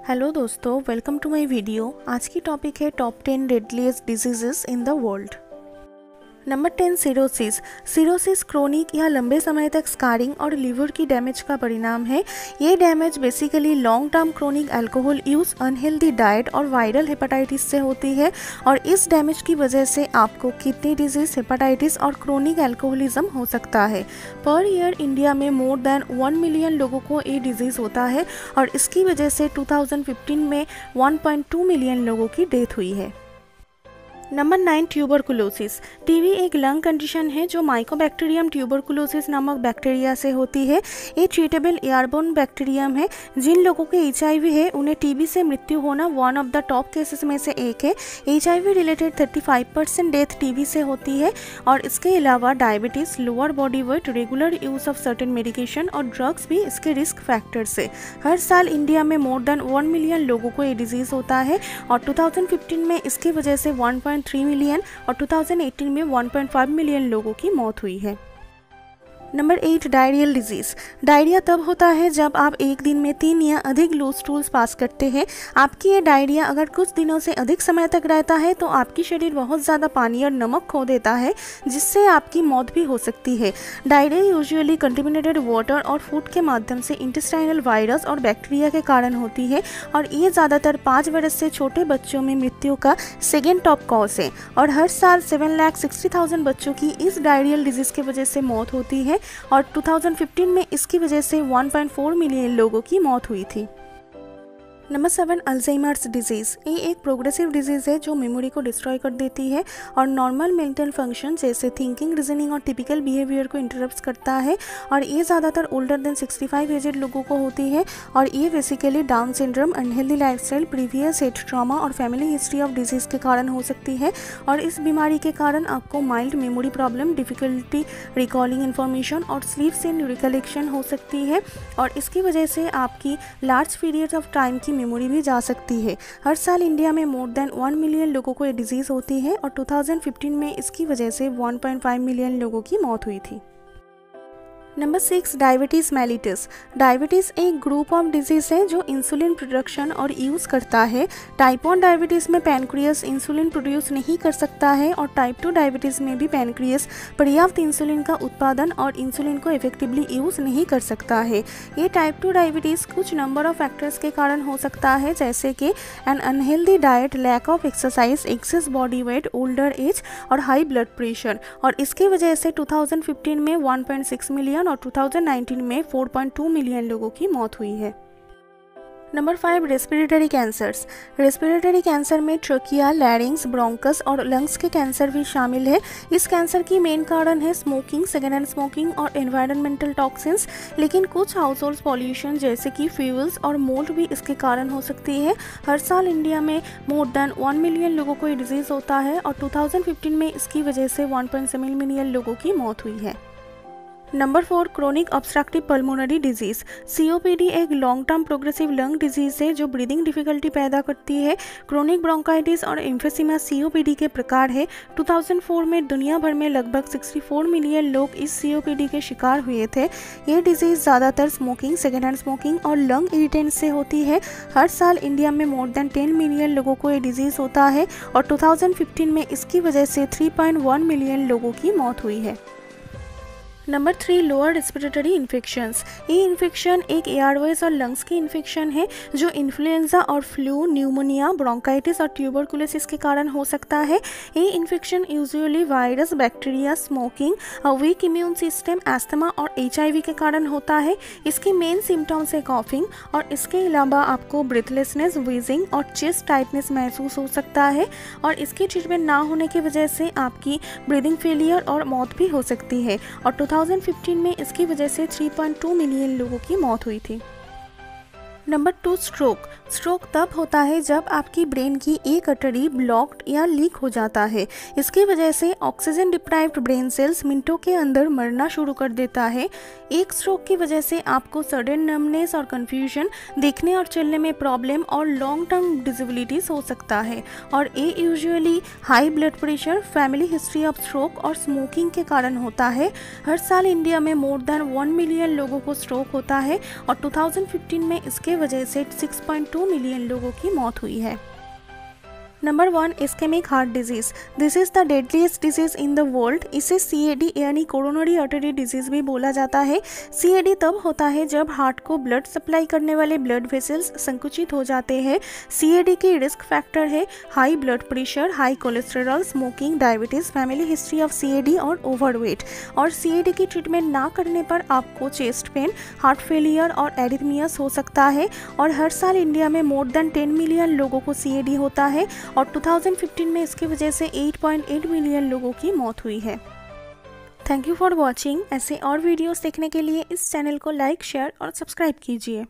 Hello दोस्तों, welcome to my video. आज की टॉपिक है top 10 deadliest diseases in the world. Number 10 cirrhosis. Cirrhosis chronic या लंबे समय तक स्कारिंग और लीवर की डैमेज का परिणाम है। ये damage basically long term chronic alcohol use, unhealthy diet और वायरल हेपेटाइटिस से होती है और इस डैमेज की वजह से आपको किडनी डिजीज, हेपेटाइटिस और क्रोनिक अल्कोहलिज्म हो सकता है। पर ईयर इंडिया में मोर देन 1 मिलियन लोगों को ये डिजीज़ होता है और इसकी वजह से 2015 में 1.2 मिलियन लोगों की डेथ हुई है। Number 9 tuberculosis. टीबी एक लंग कंडीशन है जो माइकोबैक्टीरियम ट्यूबरकुलोसिस नामक बैक्टीरिया से होती है। ये ट्रीटेबल एयरबोर्न बैक्टीरियम है। जिन लोगों के एचआईवी है उन्हें टीबी से मृत्यु होना one of the top cases में से एक है। एचआईवी रिलेटेड 35% डेथ टीबी से होती है और इसके अलावा diabetes, lower body weight, regular use of certain medication और ड्रग्स भी इसके रिस्क फैक्टर्स है। हर साल इंडिया में मोर देन 1 मिलियन लोगों को ये डिजीज़ होता है और 2015 में इसकी वजह से 1.3 मिलियन और 2018 में 1.5 मिलियन लोगों की मौत हुई है। Number 8 diarrhoeal disease. डायरिया तब होता है जब आप एक दिन में 3 या अधिक लूज स्टूल्स पास करते हैं। आपकी ये डायरिया अगर कुछ दिनों से अधिक समय तक रहता है तो आपकी शरीर बहुत ज़्यादा पानी और नमक खो देता है जिससे आपकी मौत भी हो सकती है। डायरिया यूजुअली कंटेमिनेटेड वाटर और फूड के माध्यम से इंटेस्टाइनल वायरस और बैक्टीरिया के कारण होती है और ये ज़्यादातर 5 वर्ष से छोटे बच्चों में मृत्यु का सेकेंड टॉप कॉज है और हर साल 7,60,000 बच्चों की इस डायरियल डिजीज़ की वजह से मौत होती है और 2015 में इसकी वजह से 1.4 मिलियन लोगों की मौत हुई थी। Number 7 Alzheimer's disease. ये एक प्रोग्रेसिव डिजीज़ है जो मेमोरी को डिस्ट्रॉय कर देती है और नॉर्मल मेंटल फंक्शन जैसे थिंकिंग, रीजनिंग और टिपिकल बिहेवियर को इंटरप्ट करता है और ये ज़्यादातर ओल्डर देन 65 एजेड लोगों को होती है और ये basically down syndrome, unhealthy lifestyle, previous head trauma और फैमिली हिस्ट्री ऑफ डिजीज़ के कारण हो सकती है और इस बीमारी के कारण आपको mild memory problem, difficulty recalling information और स्लीप से रिकलेक्शन हो सकती है और इसकी वजह से आपकी लार्ज पीरियड ऑफ टाइम की मेमोरी भी जा सकती है। हर साल इंडिया में मोर देन 1 मिलियन लोगों को ये डिजीज़ होती है और 2015 में इसकी वजह से 1.5 मिलियन लोगों की मौत हुई थी। Number 6 diabetes mellitus. डायबिटीज़ एक ग्रुप ऑफ डिजीज़ है जो इंसुलिन प्रोडक्शन और यूज़ करता है। टाइप 1 डायबिटीज़ में पैनक्रियास इंसुलिन प्रोड्यूस नहीं कर सकता है और टाइप 2 डायबिटीज़ में भी पैनक्रियास पर्याप्त इंसुलिन का उत्पादन और इंसुलिन को इफेक्टिवली यूज़ नहीं कर सकता है। ये टाइप 2 डायबिटीज़ कुछ नंबर ऑफ फैक्टर्स के कारण हो सकता है जैसे कि an unhealthy diet, lack of exercise, excess body weight, older age और हाई ब्लड प्रेशर और इसकी वजह से 2015 में 1.6 मिलियन और 2019 में 4.2 मिलियन लोगों की मौत हुई है। Number 5 respiratory cancers. Respiratory cancer में ट्रकिया, लैरिंग्स, ब्रोंकस और लंग्स के कैंसर भी शामिल है। इस कैंसर की मेन कारण है स्मोकिंग, सेकेंड हैंड स्मोकिंग और एनवायरनमेंटल टॉक्सिन्स, लेकिन कुछ हाउस होल्ड पॉल्यूशन जैसे कि फ्यूल्स और मोल्ड भी इसके कारण हो सकती है। हर साल इंडिया में मोर देन 1 मिलियन लोगों को ये डिजीज़ होता है और 2015 में इसकी वजह से 1.7 मिलियन लोगों की मौत हुई है। Number 4 chronic obstructive pulmonary disease. COPD एक long term progressive lung disease है जो ब्रीदिंग डिफिकल्टी पैदा करती है। क्रोनिक ब्रोंकाइटिस और एम्फिसीमा सीओपीडी के प्रकार है। 2004 में दुनिया भर में लगभग 64 मिलियन लोग इस सीओपीडी के शिकार हुए थे। ये डिजीज़ ज़्यादातर स्मोकिंग, सेकेंड हैंड स्मोकिंग और लंग इरिटेंट से होती है। हर साल इंडिया में मोर देन 10 मिलियन लोगों को ये डिजीज़ होता है और 2015 में इसकी वजह से 3.1 मिलियन लोगों की मौत हुई है। Number 3 lower respiratory infections. ये इन्फेक्शन एक एयरवेज और लंग्स की इन्फेक्शन है जो इन्फ्लुएंजा और फ्लू, न्यूमोनिया, ब्रोंकाइटिस और ट्यूबरकुलोसिस के कारण हो सकता है। ये infection usually virus, bacteria, smoking, week immune system, asthma और एचआईवी के कारण होता है। इसकी मेन सिम्टम्स है कॉफिंग और इसके अलावा आपको ब्रीथलेसनेस, वीजिंग और चेस्ट टाइटनेस महसूस हो सकता है और इसकी ट्रीटमेंट ना होने की वजह से आपकी ब्रीदिंग फेलियर और मौत भी हो सकती है और 2015 में इसकी वजह से 3.2 मिलियन लोगों की मौत हुई थी। Number 2 stroke. स्ट्रोक तब होता है जब आपकी ब्रेन की एक अटरी ब्लॉक्ड या लीक हो जाता है। इसकी वजह से ऑक्सीजन डिप्राइव्ड ब्रेन सेल्स मिनटों के अंदर मरना शुरू कर देता है। एक स्ट्रोक की वजह से आपको सडन नमनेस और कन्फ्यूजन, देखने और चलने में प्रॉब्लम और लॉन्ग टर्म डिसेबिलिटीज हो सकता है और ये usually high blood pressure, family history of stroke और स्मोकिंग के कारण होता है। हर साल इंडिया में मोर देन 1 मिलियन लोगों को स्ट्रोक होता है और 2015 में इसके वजह से 6.2 मिलियन लोगों की मौत हुई है। Number 1, ischemic heart disease. This is the deadliest disease in the world. इसे CAD यानी कोरोनरी आर्टरी डिजीज़ भी बोला जाता है। CAD तब होता है जब हार्ट को ब्लड सप्लाई करने वाले ब्लड वेसल्स संकुचित हो जाते हैं। CAD की रिस्क फैक्टर है high blood pressure, high cholesterol, smoking, diabetes, family history of CAD और ओवरवेट। और CAD की ट्रीटमेंट ना करने पर आपको चेस्ट पेन, हार्ट फेलियर और एरिथमियास हो सकता है। और हर साल इंडिया में मोर देन 10 मिलियन लोगों को CAD होता है और 2015 में इसकी वजह से 8.8 मिलियन लोगों की मौत हुई है। Thank you for watching. ऐसे और वीडियोस देखने के लिए इस चैनल को लाइक, शेयर और सब्सक्राइब कीजिए।